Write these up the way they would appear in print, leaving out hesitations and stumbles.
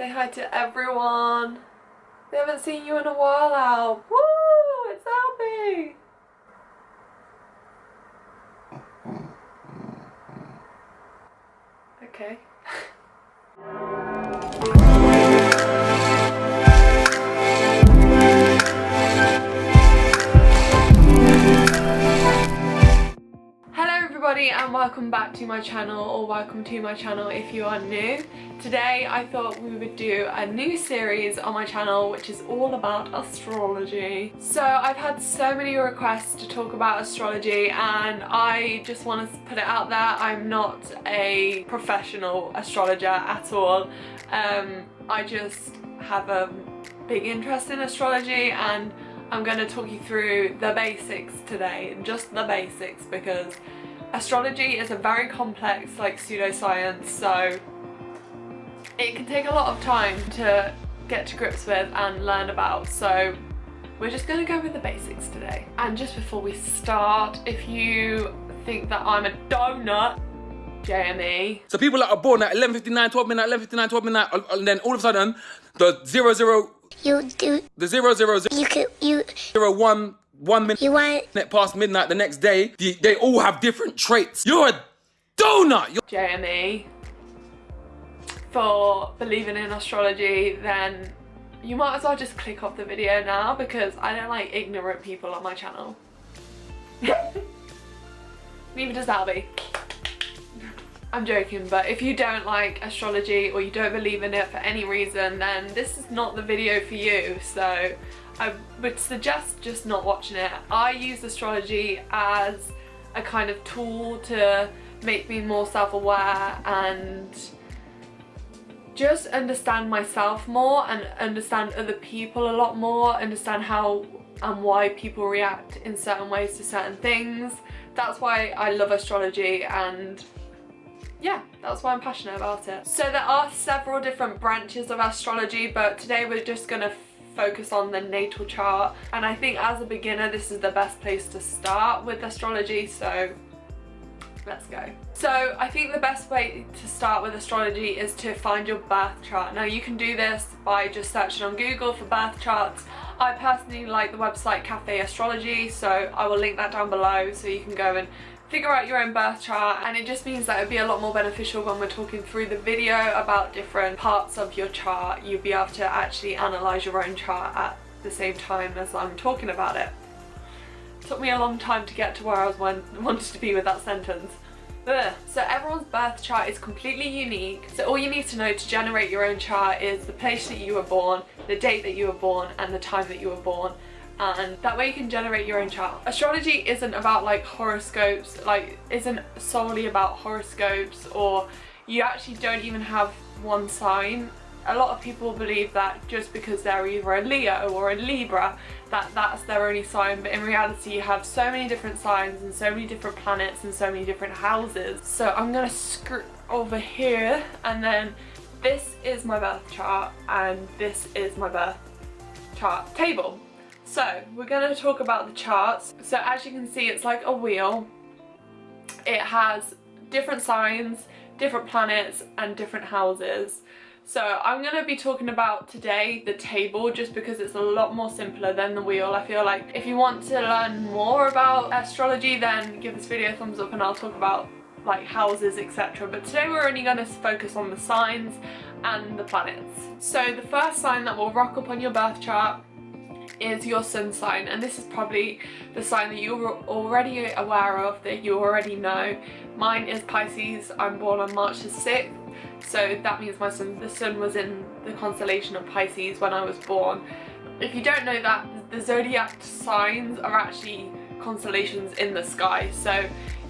Say hi to everyone. We haven't seen you in a while, Al. Woo! It's Albie! Okay. And welcome back to my channel, or welcome to my channel if you are new. Today I thought we would do a new series on my channel which is all about astrology. So I've had so many requests to talk about astrology and I just want to put it out there, I'm not a professional astrologer at all. I just have a big interest in astrology and I'm going to talk you through the basics today, just the basics, because astrology is a very complex pseudoscience, so it can take a lot of time to get to grips with and learn about, so we're just going to go with the basics today. And just before we start, if you think that I'm a donut, JME. So people that are born at 11:59, 12 midnight, 11:59, 12 midnight, and then all of a sudden the 00 you do the 000 you 1 minute you want past midnight the next day, they all have different traits. You're a donut. JME. For believing in astrology, then you might as well just click off the video now, because I don't like ignorant people on my channel. Neither does Albie. I'm joking, but if you don't like astrology or you don't believe in it for any reason, then this is not the video for you. So I would suggest just not watching it. I use astrology as a kind of tool to make me more self-aware and just understand myself more and understand other people a lot more, understand how and why people react in certain ways to certain things. That's why I love astrology, and yeah, that's why I'm passionate about it. So there are several different branches of astrology, but today we're just gonna focus on the natal chart, and I think as a beginner this is the best place to start with astrology, so let's go. So I think the best way to start with astrology is to find your birth chart. Now you can do this by just searching on Google for birth charts. I personally like the website Cafe Astrology, so I will link that down below so you can go and figure out your own birth chart, and it just means that it'd be a lot more beneficial when we're talking through the video about different parts of your chart. You'll be able to actually analyse your own chart at the same time as I'm talking about it. Took me a long time to get to where I was wanted to be with that sentence. Ugh. So everyone's birth chart is completely unique, so all you need to know to generate your own chart is the place that you were born, the date that you were born, and the time that you were born, and that way you can generate your own chart. Astrology isn't about horoscopes, isn't solely about horoscopes, or you actually don't even have one sign. A lot of people believe that just because they're either a Leo or a Libra, that's their only sign, but in reality you have so many different signs and so many different planets and so many different houses. So I'm gonna script over here, and then this is my birth chart and this is my birth chart table. So we're going to talk about the charts. So as you can see, it's like a wheel. It has different signs, different planets, and different houses. So I'm going to be talking about today the table, just because it's a lot more simpler than the wheel. I feel like if you want to learn more about astrology, then give this video a thumbs up and I'll talk about houses, etc. But today we're only going to focus on the signs and the planets. So the first sign that will rock up on your birth chart is your sun sign, and this is probably the sign that you're already aware of, that you already know. Mine is Pisces. I'm born on March the 6th, so that means the sun was in the constellation of Pisces when I was born. If you don't know that, the zodiac signs are actually constellations in the sky, so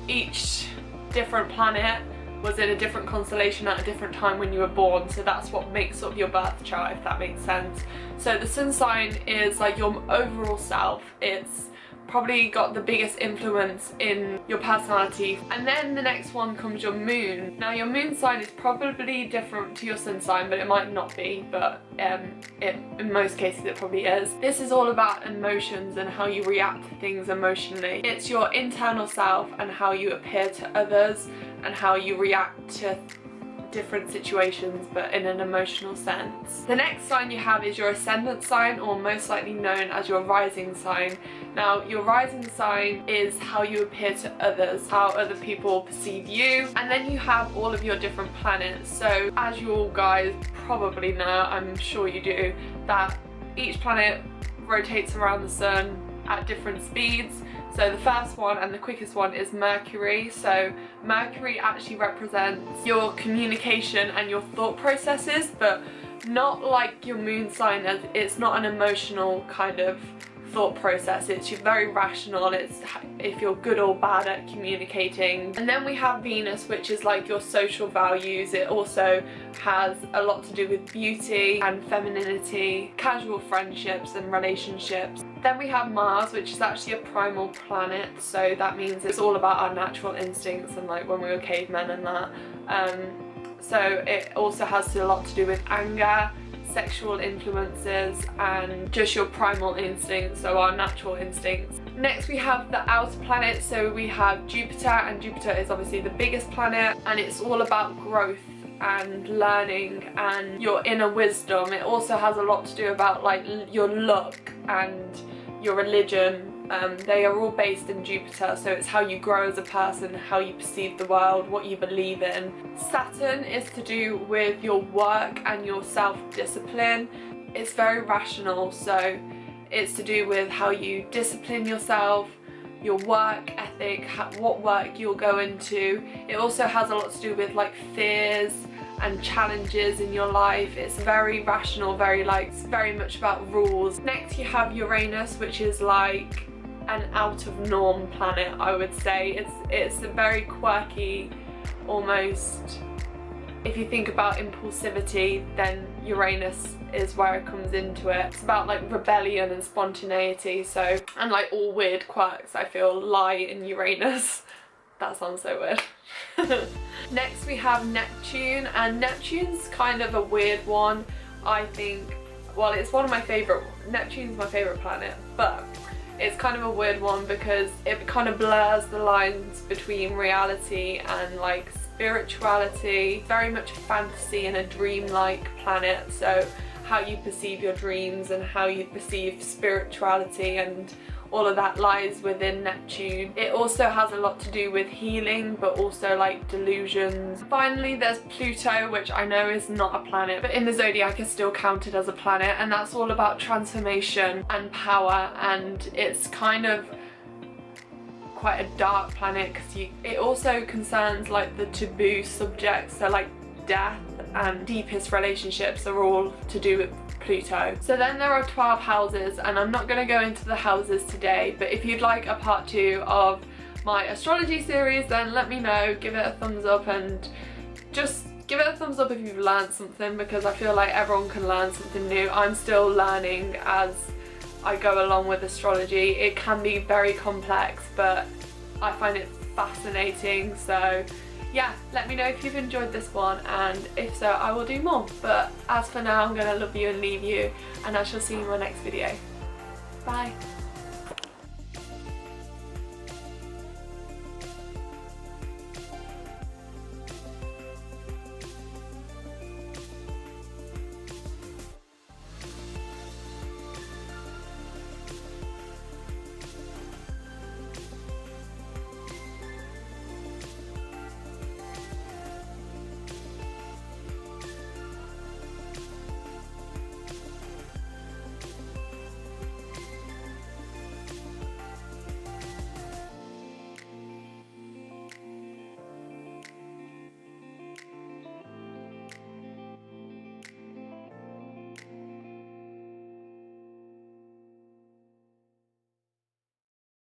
each different planet was in a different constellation at a different time when you were born, so that's what makes up your birth chart, if that makes sense. So the sun sign is your overall self. It's probably got the biggest influence in your personality. And then the next one comes your moon. Now your moon sign is probably different to your sun sign, but it might not be, but in most cases it probably is. This is all about emotions and how you react to things emotionally. It's your internal self and how you appear to others and how you react to different situations but in an emotional sense. The next sign you have is your ascendant sign, or most likely known as your rising sign. Now your rising sign is how you appear to others, how other people perceive you, and then you have all of your different planets. So as you all guys probably know, I'm sure you do, that each planet rotates around the sun at different speeds. So the first one and the quickest one is Mercury. So Mercury actually represents your communication and your thought processes, but not like your moon sign. It's not an emotional kind of thought process, it's very rational, it's if you're good or bad at communicating. And then we have Venus, which is like your social values. It also has a lot to do with beauty and femininity, casual friendships and relationships. Then we have Mars, which is actually a primal planet, so that means it's all about our natural instincts and like when we were cavemen and that. So it also has a lot to do with anger, sexual influences, and just your primal instincts, so our natural instincts. Next we have the outer planets, so we have Jupiter, and Jupiter is obviously the biggest planet, and it's all about growth and learning and your inner wisdom. It also has a lot to do about like your look and your religion. They are all based in Jupiter, so it's how you grow as a person, how you perceive the world, what you believe in. Saturn is to do with your work and your self-discipline. It's very rational, so it's to do with how you discipline yourself, your work ethic, what work you'll go into. It also has a lot to do with like fears and challenges in your life. It's very rational, it's very much about rules. Next you have Uranus, which is like an out of norm planet, I would say. It's a very quirky, almost, if you think about impulsivity, then Uranus is where it comes into it. It's about like rebellion and spontaneity, so, and like all weird quirks I feel lie in Uranus. That sounds so weird. Next we have Neptune, and Neptune's kind of a weird one, I think. Well, it's one of my favourite, Neptune's my favourite planet, but it's kind of a weird one because it kind of blurs the lines between reality and like spirituality. Very much fantasy and a dream-like planet, so how you perceive your dreams and how you perceive spirituality and all of that lies within Neptune. It also has a lot to do with healing, but also like delusions. Finally there's Pluto, which I know is not a planet, but in the zodiac is still counted as a planet, and that's all about transformation and power, and it's kind of quite a dark planet because it also concerns like the taboo subjects, so like death and deepest relationships are all to do with Pluto. So then there are 12 houses, and I'm not going to go into the houses today, but if you'd like a part 2 of my astrology series, then let me know, give it a thumbs up, and just give it a thumbs up if you've learned something, because I feel like everyone can learn something new. I'm still learning as I go along with astrology. It can be very complex, but I find it fascinating, so yeah, let me know if you've enjoyed this one, and if so, I will do more. But as for now, I'm gonna love you and leave you, and I shall see you in my next video. Bye.